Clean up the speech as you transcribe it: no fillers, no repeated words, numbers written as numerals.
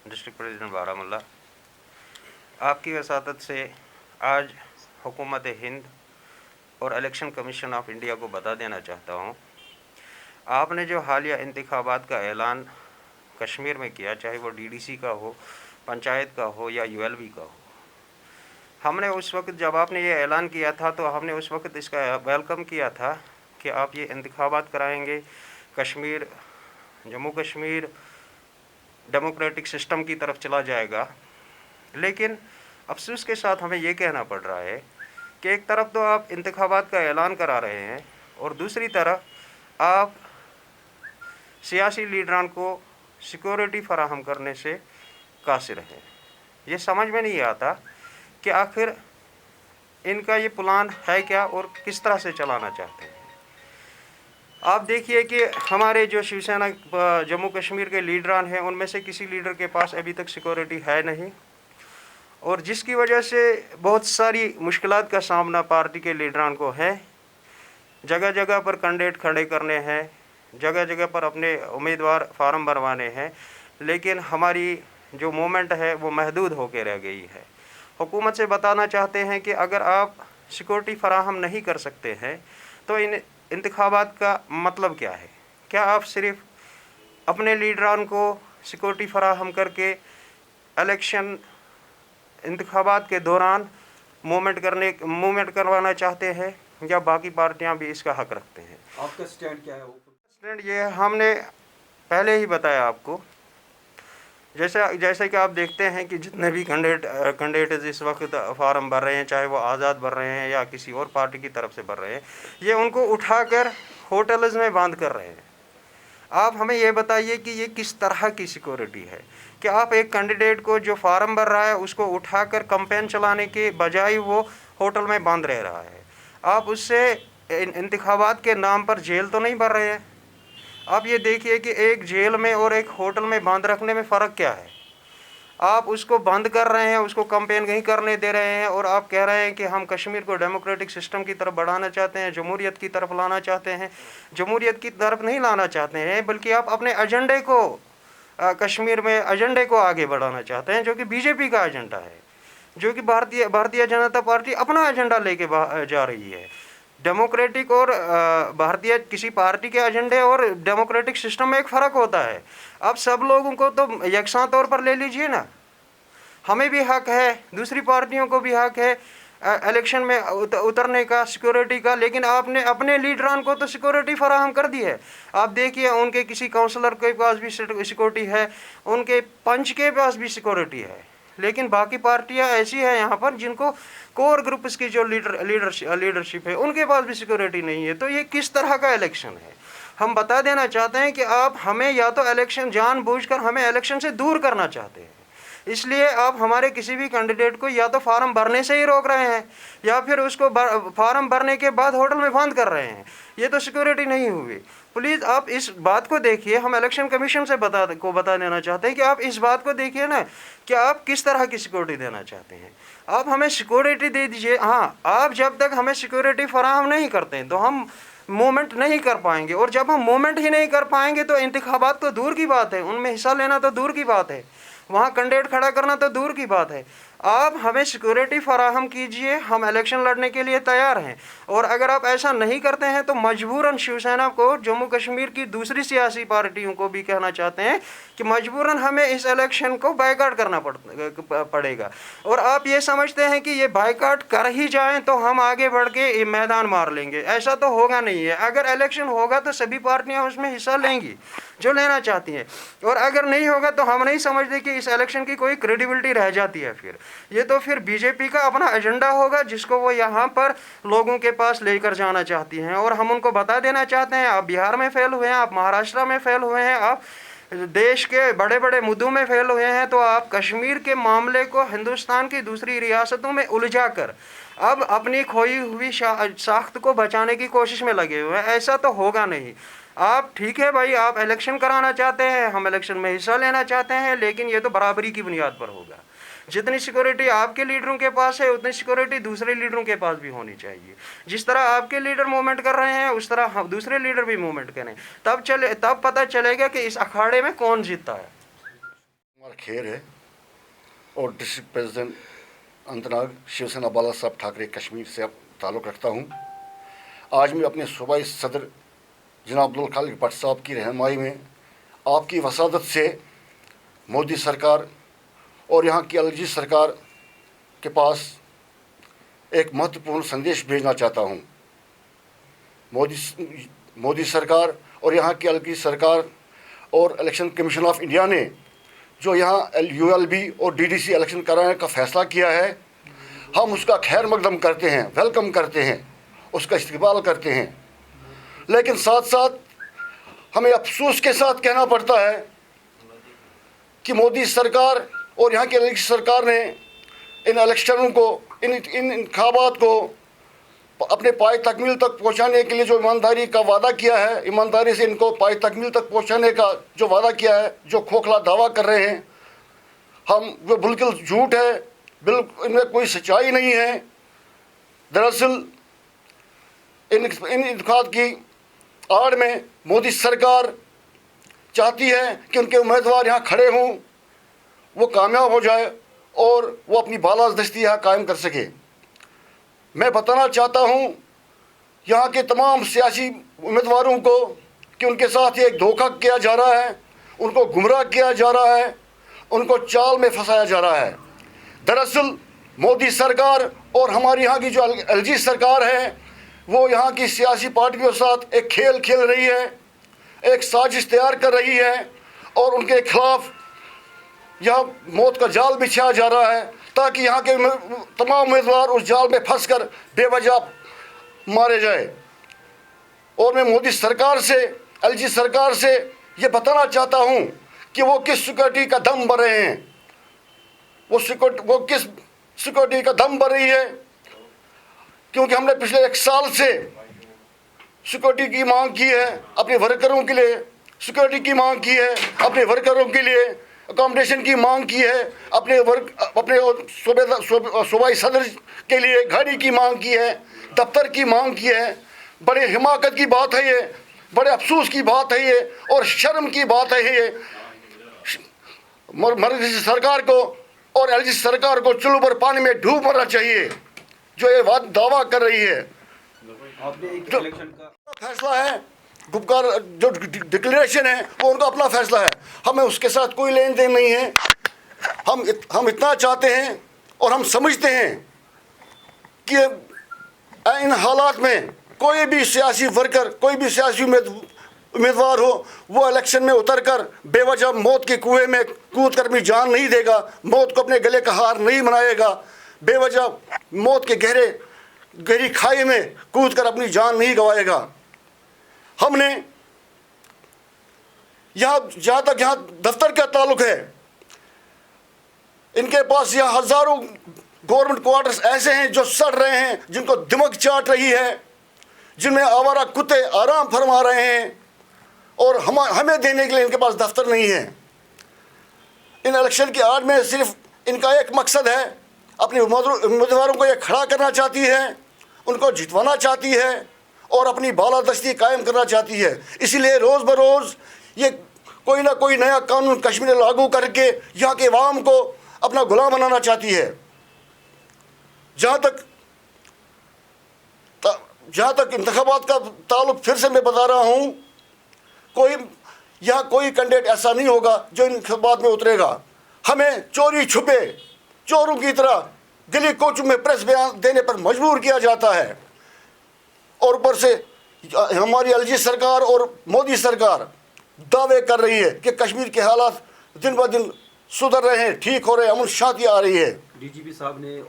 District president Baramulla, आपकी वसातत से आज हुकूमत हिंद और इलेक्शन कमीशन ऑफ इंडिया को बता देना चाहता हूँ, आपने जो हालिया इंतखाबात का ऐलान कश्मीर में किया, चाहे वो डीडीसी का हो, पंचायत का हो या यूएलबी का हो, हमने उस वक्त जब आपने ये ऐलान किया था तो हमने उस वक्त इसका वेलकम किया था कि आप ये इंतखाबात कराएंगे, कश्मीर, जम्मू कश्मीर डेमोक्रेटिक सिस्टम की तरफ चला जाएगा। लेकिन अफसोस के साथ हमें ये कहना पड़ रहा है कि एक तरफ तो आप इंतखाबात का ऐलान करा रहे हैं और दूसरी तरफ आप सियासी लीडरान को सिक्योरिटी फराहम करने से कासिर हैं। ये समझ में नहीं आता कि आखिर इनका ये प्लान है क्या और किस तरह से चलाना चाहते हैं। आप देखिए कि हमारे जो शिवसेना जम्मू कश्मीर के लीडरान हैं, उनमें से किसी लीडर के पास अभी तक सिक्योरिटी है नहीं, और जिसकी वजह से बहुत सारी मुश्किलात का सामना पार्टी के लीडरान को है। जगह जगह पर कैंडिडेट खड़े करने हैं, जगह जगह पर अपने उम्मीदवार फार्म भरवाने हैं, लेकिन हमारी जो मूवमेंट है वो महदूद होकर रह गई है। हुकूमत से बताना चाहते हैं कि अगर आप सिक्योरिटी फराहम नहीं कर सकते हैं तो इन इंतखाबात का मतलब क्या है? क्या आप सिर्फ अपने लीडरान को सिक्योरिटी फराहम करके इलेक्शन इंतखाबात के दौरान मूवमेंट करवाना चाहते हैं, या बाकी पार्टियां भी इसका हक रखते हैं? आपका स्टैंड क्या है? स्टैंड ये हमने पहले ही बताया आपको। जैसे कि आप देखते हैं कि जितने भी कैंडिडेट इस वक्त फार्म भर रहे हैं, चाहे वो आज़ाद भर रहे हैं या किसी और पार्टी की तरफ से भर रहे हैं, ये उनको उठाकर होटल्स में बंद कर रहे हैं। आप हमें ये बताइए कि ये किस तरह की सिक्योरिटी है कि आप एक कैंडिडेट को जो फार्म भर रहा है उसको उठाकर कैंपेन चलाने के बजाय वो होटल में बंद रह रहा है। आप उससे इंतखाबात के नाम पर जेल तो नहीं भर रहे हैं। आप ये देखिए कि एक जेल में और एक होटल में बंद रखने में फ़र्क क्या है। आप उसको बंद कर रहे हैं, उसको कैंपेन नहीं करने दे रहे हैं, और आप कह रहे हैं कि हम कश्मीर को डेमोक्रेटिक सिस्टम की तरफ बढ़ाना चाहते हैं, जमहूरियत की तरफ लाना चाहते हैं। जमहूरियत की तरफ नहीं लाना चाहते हैं, बल्कि आप अपने एजेंडे को कश्मीर में एजेंडे को आगे बढ़ाना चाहते हैं, जो कि बीजेपी का एजेंडा है, जो कि भारतीय जनता पार्टी अपना एजेंडा लेके जा रही है। डेमोक्रेटिक और भारतीय किसी पार्टी के एजेंडे और डेमोक्रेटिक सिस्टम में एक फ़र्क होता है। अब सब लोगों को तो यकसां तौर पर ले लीजिए ना। हमें भी हक है, दूसरी पार्टियों को भी हक है इलेक्शन में उतरने का, सिक्योरिटी का, लेकिन आपने अपने लीडरान को तो सिक्योरिटी फराहम कर दी है। आप देखिए उनके किसी काउंसलर के पास भी सिक्योरिटी है, उनके पंच के पास भी सिक्योरिटी है, लेकिन बाकी पार्टियां ऐसी हैं यहाँ पर जिनको कोर ग्रुप्स की जो लीडरशिप है उनके पास भी सिक्योरिटी नहीं है। तो ये किस तरह का इलेक्शन है? हम बता देना चाहते हैं कि आप हमें या तो इलेक्शन जानबूझकर हमें इलेक्शन से दूर करना चाहते हैं, इसलिए आप हमारे किसी भी कैंडिडेट को या तो फार्म भरने से ही रोक रहे हैं या फिर उसको फार्म भरने के बाद होटल में बंद कर रहे हैं। ये तो सिक्योरिटी नहीं हुई। प्लीज़ आप इस बात को देखिए। हम इलेक्शन कमीशन से बता देना चाहते हैं कि आप इस बात को देखिए ना कि आप किस तरह की सिक्योरिटी देना चाहते हैं। आप हमें सिक्योरिटी दे दीजिए। हाँ, आप जब तक हमें सिक्योरिटी फराहम नहीं करते हैं तो हम मूवमेंट नहीं कर पाएंगे, और जब हम मूवमेंट ही नहीं कर पाएंगे तो इंतखाबात तो दूर की बात है, उनमें हिस्सा लेना तो दूर की बात है, वहाँ कैंडिडेट खड़ा करना तो दूर की बात है। आप हमें सिक्योरिटी फराहम कीजिए, हम इलेक्शन लड़ने के लिए तैयार हैं। और अगर आप ऐसा नहीं करते हैं तो मजबूरन शिवसेना को, जम्मू कश्मीर की दूसरी सियासी पार्टियों को भी कहना चाहते हैं कि मजबूरन हमें इस इलेक्शन को बायकॉट करना पड़ेगा। और आप ये समझते हैं कि ये बायकॉट कर ही जाएं तो हम आगे बढ़ के ये मैदान मार लेंगे, ऐसा तो होगा नहीं है। अगर इलेक्शन होगा तो सभी पार्टियाँ उसमें हिस्सा लेंगी जो लेना चाहती हैं, और अगर नहीं होगा तो हम नहीं समझते कि इस इलेक्शन की कोई क्रेडिबिलिटी रह जाती है। फिर ये तो फिर बीजेपी का अपना एजेंडा होगा जिसको वो यहाँ पर लोगों के पास लेकर जाना चाहती हैं, और हम उनको बता देना चाहते हैं आप बिहार में फेल हुए हैं, आप महाराष्ट्र में फेल हुए हैं, आप देश के बड़े बड़े मुद्दों में फेल हुए हैं, तो आप कश्मीर के मामले को हिंदुस्तान की दूसरी रियासतों में उलझा कर अब अपनी खोई हुई साख्त को बचाने की कोशिश में लगे हुए हैं। ऐसा तो होगा नहीं। आप ठीक है भाई, आप इलेक्शन कराना चाहते हैं, हम इलेक्शन में हिस्सा लेना चाहते हैं, लेकिन ये तो बराबरी की बुनियाद पर होगा। جتنی سیکورٹی آپ کے لیڈروں کے پاس ہے اتنی سیکورٹی دوسرے لیڈروں کے پاس بھی ہونی چاہیے. جس طرح آپ کے لیڈر موومنٹ کر رہے ہیں اس طرح دوسرے لیڈر بھی موومنٹ کریں, تب پتہ چلے گا کہ اس اکھاڑے میں کون جیتتا ہے. ہمارا کھیر ہے اور ڈسٹرکٹ پریزیڈنٹ اننت ناگ شیو سینا بالا صاحب ٹھاکرے کشمیر سے تعلق رکھتا ہوں. آج میں اپنے صوبائی صدر جناب عبدالخالق بٹ صاحب کی رہنمائی میں آپ کی وسادت سے مودی سرکار اور یہاں کی LG سرکار کے پاس ایک مہتوپورن سندیش بھیجنا چاہتا ہوں. مودی سرکار اور یہاں کی LG سرکار اور الیکشن کمیشن آف انڈیا نے جو یہاں ULB اور DDC الیکشن کرانے کا فیصلہ کیا ہے, ہم اس کا خیر مقدم کرتے ہیں, ویلکم کرتے ہیں, اس کا استقبال کرتے ہیں. لیکن ساتھ ساتھ ہمیں افسوس کے ساتھ کہنا پڑتا ہے کہ مودی سرکار اور یہاں کی LG سرکار نے ان الیکشنوں کو, ان انتخابات کو اپنے پائے تکمیل تک پہنچانے کے لیے جو ایمانداری کا وعدہ کیا ہے, ایمانداری سے ان کو پائے تکمیل تک پہنچانے کا جو وعدہ کیا ہے, جو کھوکھلا دعویٰ کر رہے ہیں, وہ بالکل جھوٹ ہے, بالکل ان میں کوئی سچائی نہیں ہے. دراصل ان انتخابات کی آڑ میں مودی سرکار چاہتی ہے کہ ان کے امیدوار یہاں کھڑے ہوں, وہ کامیاب ہو جائے اور وہ اپنی بالادستی یہاں قائم کر سکے. میں بتانا چاہتا ہوں یہاں کے تمام سیاسی امیدواروں کو کہ ان کے ساتھ ایک دھوکہ کیا جا رہا ہے, ان کو گمراہ کیا جا رہا ہے, ان کو چال میں پھنسایا جا رہا ہے. دراصل مودی سرکار اور ہماری یہاں کی جو LG سرکار ہے وہ یہاں کی سیاسی پارٹیوں کے ساتھ ایک کھیل کھیل رہی ہے, ایک سازش تیار کر رہی ہے اور ان کے خلاف یہاں موت کا جال بچھایا جا رہا ہے تاکہ یہاں کے تمام امیدوار اس جال میں پھنس کر بے وجہ مارے جائے. اور میں مودی سرکار سے, LG سرکار سے یہ بتانا چاہتا ہوں کہ وہ کس سیکورٹی کا دم بھر رہے ہیں, وہ کس سیکورٹی کا دم بھر رہی ہے, کیونکہ ہم نے پچھلے 1 سال سے سیکورٹی کی مانگ کی ہے, اپنے ورکروں کے لیے سیکورٹی کی مانگ کی ہے, اپنے ورکروں کے لیے اکاموڈیشن کی مانگ کی ہے, اپنے صوبائی صدر کے لیے گاڑی کی مانگ کی ہے, دفتر کی مانگ کی ہے. بڑے حماقت کی بات ہے یہ, بڑے افسوس کی بات ہے یہ اور شرم کی بات ہے یہ. مرکزی سرکار کو اور LG سرکار کو چلو پر پانی میں ڈوب مرنا چاہیے جو یہ دعویٰ کر رہی ہے. فیصلہ ہے گپکار جو ڈکلیریشن ہے وہ ان کا اپنا فیصلہ ہے, ہمیں اس کے ساتھ کوئی لین دین نہیں ہے. ہم اتنا چاہتے ہیں اور ہم سمجھتے ہیں کہ ان حالات میں کوئی بھی سیاسی ورکر, کوئی بھی سیاسی امیدوار ہو, وہ الیکشن میں اتر کر بے وجہ موت کے کنویں میں کود کر اپنی جان نہیں دے گا, موت کو اپنے گلے کا ہار نہیں بنائے گا, بے وجہ موت کے گہری کھائی میں کود کر اپنی جان نہیں گنوائے گا. ہم نے جہاں تک یہاں دفتر کا تعلق ہے, ان کے پاس یہاں ہزاروں گورنمنٹ کوارٹرز ایسے ہیں جو سڑ رہے ہیں, جن کو دمک چاٹ رہی ہے, جن میں آوارہ کتے آرام فرما رہے ہیں اور ہمیں دینے کے لیے ان کے پاس دفتر نہیں ہے. ان الیکشن کی آڑ میں صرف ان کا ایک مقصد ہے, اپنے امیدواروں کو یہ کھڑا کرنا چاہتی ہے, ان کو جتوانا چاہتی ہے اور اپنی بالادستی قائم کرنا چاہتی ہے. اسی لیے روز بروز یہ کوئی نہ کوئی نیا قانون کشمیر لاگو کر کے یہاں کے عوام کو اپنا غلام بنانا چاہتی ہے. جہاں تک انتخابات کا تعلق پھر سے میں بتا رہا ہوں, کوئی کینڈیڈیٹ ایسا نہیں ہوگا جو انتخابات میں اترے گا. ہمیں چوری چھپے چوروں کی طرح گلی کوچوں میں پریس بیان دینے پر مجبور کیا جاتا ہے, اور اوپر سے ہماری LG سرکار اور مودی سرکار دعوے کر رہی ہے کہ کشمیر کے حالات دن بہ دن سدھر رہے ہیں, ٹھیک ہو رہے ہیں, امن شانتی آ رہی ہے. DGP صاحب نے